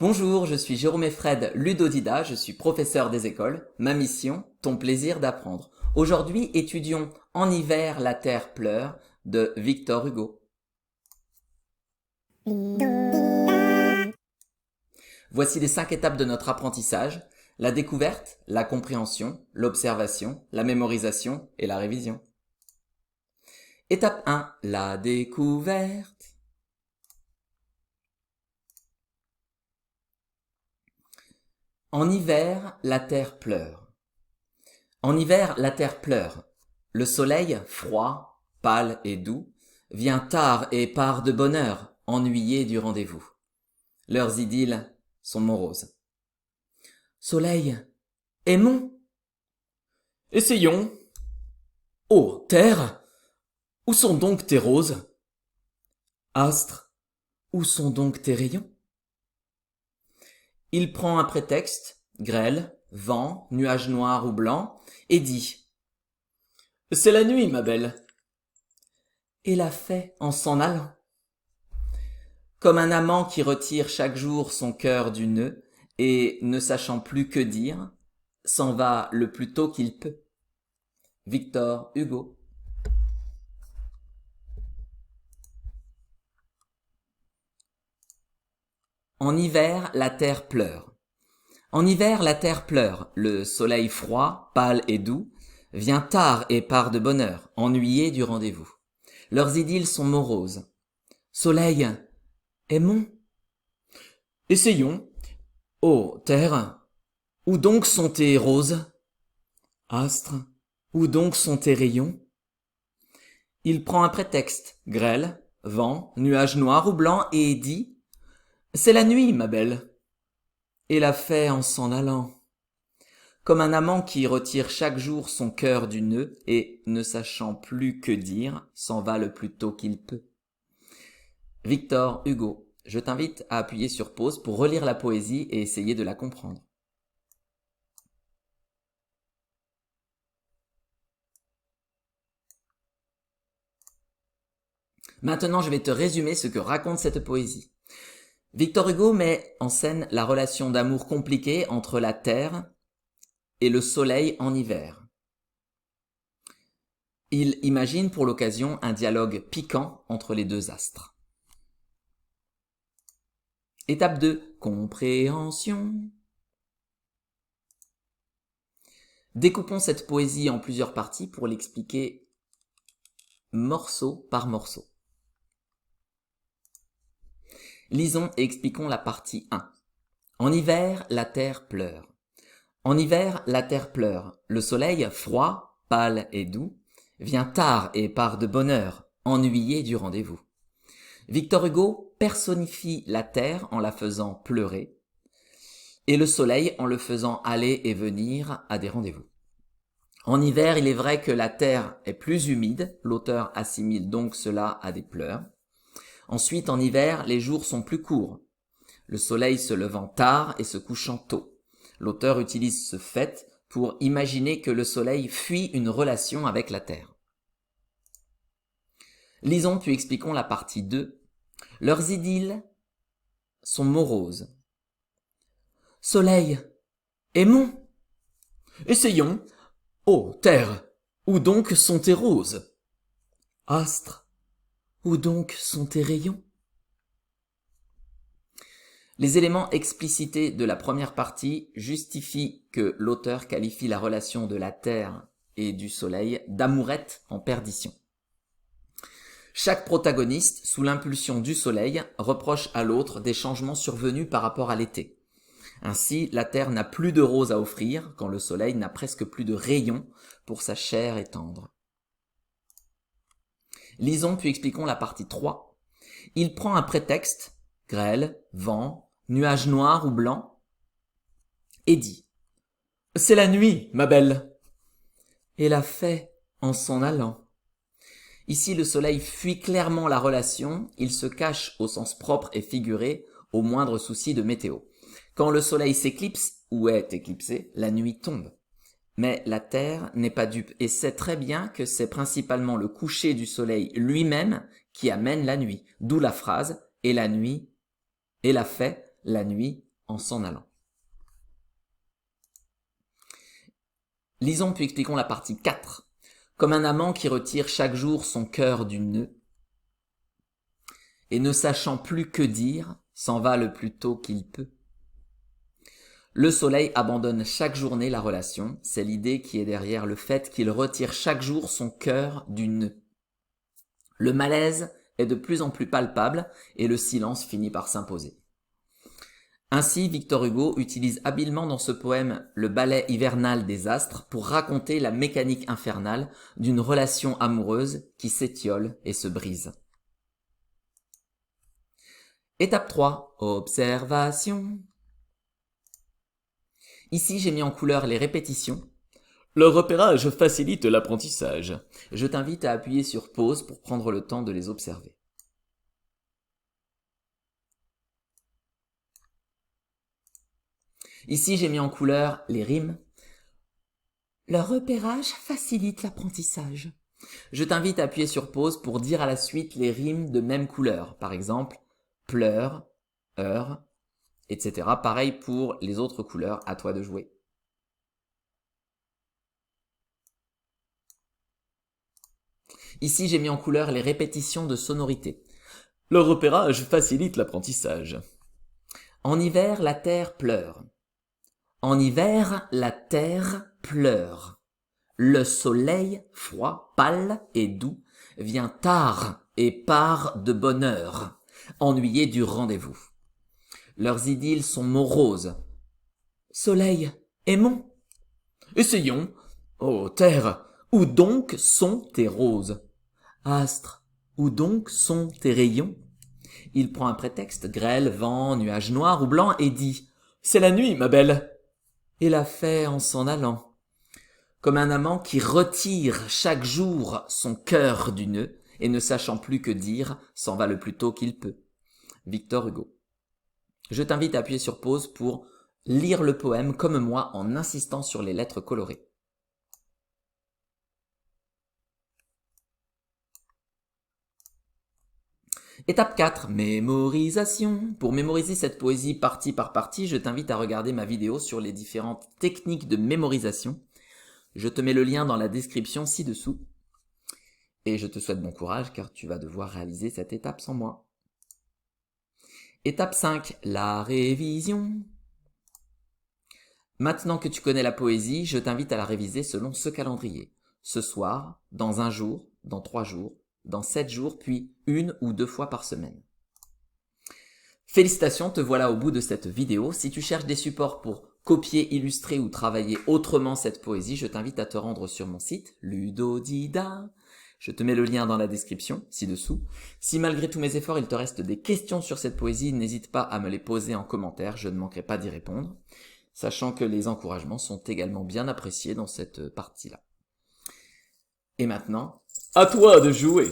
Bonjour, je suis Jérôme Fred Ludodida, je suis professeur des écoles. Ma mission, ton plaisir d'apprendre. Aujourd'hui, étudions En hiver, la terre pleure de Victor Hugo. Voici les 5 étapes de notre apprentissage. La découverte, la compréhension, l'observation, la mémorisation et la révision. Étape 1, la découverte. En hiver, la terre pleure. En hiver, la terre pleure. Le soleil, froid, pâle et doux, vient tard et part de bonne heure, ennuyé du rendez-vous. Leurs idylles sont moroses. Soleil, aimons. Essayons. Ô terre, où sont donc tes roses? Astres, où sont donc tes rayons? Il prend un prétexte, grêle, vent, nuage noir ou blanc, et dit « C'est la nuit, ma belle !» Et l'a fait en s'en allant. Comme un amant qui retire chaque jour son cœur du nœud, et, ne sachant plus que dire, s'en va le plus tôt qu'il peut. Victor Hugo. En hiver, la terre pleure. En hiver, la terre pleure, le soleil froid, pâle et doux, vient tard et part de bonne heure, ennuyé du rendez-vous. Leurs idylles sont moroses. Soleil, aimons. Essayons. Ô terre, où donc sont tes roses? Astres, où donc sont tes rayons? Il prend un prétexte, grêle, vent, nuage noir ou blanc, et dit « C'est la nuit, ma belle !» Et l'a fait en s'en allant. Comme un amant qui retire chaque jour son cœur du nœud, et, ne sachant plus que dire, s'en va le plus tôt qu'il peut. Victor Hugo. Je t'invite à appuyer sur pause pour relire la poésie et essayer de la comprendre. Maintenant, je vais te résumer ce que raconte cette poésie. Victor Hugo met en scène la relation d'amour compliquée entre la terre et le soleil en hiver. Il imagine pour l'occasion un dialogue piquant entre les deux astres. Étape 2. Compréhension. Découpons cette poésie en plusieurs parties pour l'expliquer morceau par morceau. Lisons et expliquons la partie 1. En hiver, la terre pleure. En hiver, la terre pleure. Le soleil, froid, pâle et doux, vient tard et part de bonne heure, ennuyé du rendez-vous. Victor Hugo personnifie la terre en la faisant pleurer, et le soleil en le faisant aller et venir à des rendez-vous. En hiver, il est vrai que la terre est plus humide, l'auteur assimile donc cela à des pleurs. Ensuite, en hiver, les jours sont plus courts, le soleil se levant tard et se couchant tôt. L'auteur utilise ce fait pour imaginer que le soleil fuit une relation avec la terre. Lisons puis expliquons la partie 2. Leurs idylles sont moroses. Soleil, aimons. Essayons. Ô terre, où donc sont tes roses? Astres, où donc sont tes rayons? Les éléments explicités de la première partie justifient que l'auteur qualifie la relation de la terre et du soleil d'amourette en perdition. Chaque protagoniste, sous l'impulsion du soleil, reproche à l'autre des changements survenus par rapport à l'été. Ainsi, la terre n'a plus de roses à offrir, quand le soleil n'a presque plus de rayons pour sa chair est tendre. Lisons puis expliquons la partie 3. Il prend un prétexte, grêle, vent, nuage noir ou blanc, et dit « C'est la nuit, ma belle !» Et l'a fait en s'en allant. Ici, le soleil fuit clairement la relation, il se cache au sens propre et figuré, au moindre souci de météo. Quand le soleil s'éclipse, ou est éclipsé, la nuit tombe. Mais la Terre n'est pas dupe et sait très bien que c'est principalement le coucher du soleil lui-même qui amène la nuit, d'où la phrase « et la nuit, et l'a fait, la nuit en s'en allant. Lisons puis expliquons la partie 4. Comme un amant qui retire chaque jour son cœur du nœud, et ne sachant plus que dire, s'en va le plus tôt qu'il peut. Le soleil abandonne chaque journée la relation, c'est l'idée qui est derrière le fait qu'il retire chaque jour son cœur du nœud. Le malaise est de plus en plus palpable et le silence finit par s'imposer. Ainsi, Victor Hugo utilise habilement dans ce poème le ballet hivernal des astres pour raconter la mécanique infernale d'une relation amoureuse qui s'étiole et se brise. Étape 3. Observation. Ici, j'ai mis en couleur les répétitions. Le repérage facilite l'apprentissage. Je t'invite à appuyer sur pause pour prendre le temps de les observer. Ici, j'ai mis en couleur les rimes. Le repérage facilite l'apprentissage. Je t'invite à appuyer sur pause pour dire à la suite les rimes de même couleur. Par exemple, pleure, heure, etc. Pareil pour les autres couleurs, à toi de jouer. Ici, j'ai mis en couleur les répétitions de sonorités. Le repérage facilite l'apprentissage. En hiver, la terre pleure. En hiver, la terre pleure. Le soleil, froid, pâle et doux, vient tard et part de bonne heure, ennuyé du rendez-vous. Leurs idylles sont moroses. Soleil, aimons. Essayons. Ô terre, où donc sont tes roses? Astre, où donc sont tes rayons? Il prend un prétexte, grêle, vent, nuage noir ou blanc, et dit « C'est la nuit, ma belle !» Et la fait en s'en allant. Comme un amant qui retire chaque jour son cœur du nœud, et ne sachant plus que dire, s'en va le plus tôt qu'il peut. Victor Hugo. Je t'invite à appuyer sur pause pour lire le poème comme moi en insistant sur les lettres colorées. Étape 4, mémorisation. Pour mémoriser cette poésie partie par partie, je t'invite à regarder ma vidéo sur les différentes techniques de mémorisation. Je te mets le lien dans la description ci-dessous. Et je te souhaite bon courage car tu vas devoir réaliser cette étape sans moi. Étape 5, la révision. Maintenant que tu connais la poésie, je t'invite à la réviser selon ce calendrier. Ce soir, dans 1 jour, dans 3 jours, dans 7 jours, puis 1 ou 2 fois par semaine. Félicitations, te voilà au bout de cette vidéo. Si tu cherches des supports pour copier, illustrer ou travailler autrement cette poésie, je t'invite à te rendre sur mon site Ludodida. Je te mets le lien dans la description, ci-dessous. Si malgré tous mes efforts, il te reste des questions sur cette poésie, n'hésite pas à me les poser en commentaire, je ne manquerai pas d'y répondre, sachant que les encouragements sont également bien appréciés dans cette partie-là. Et maintenant, à toi de jouer!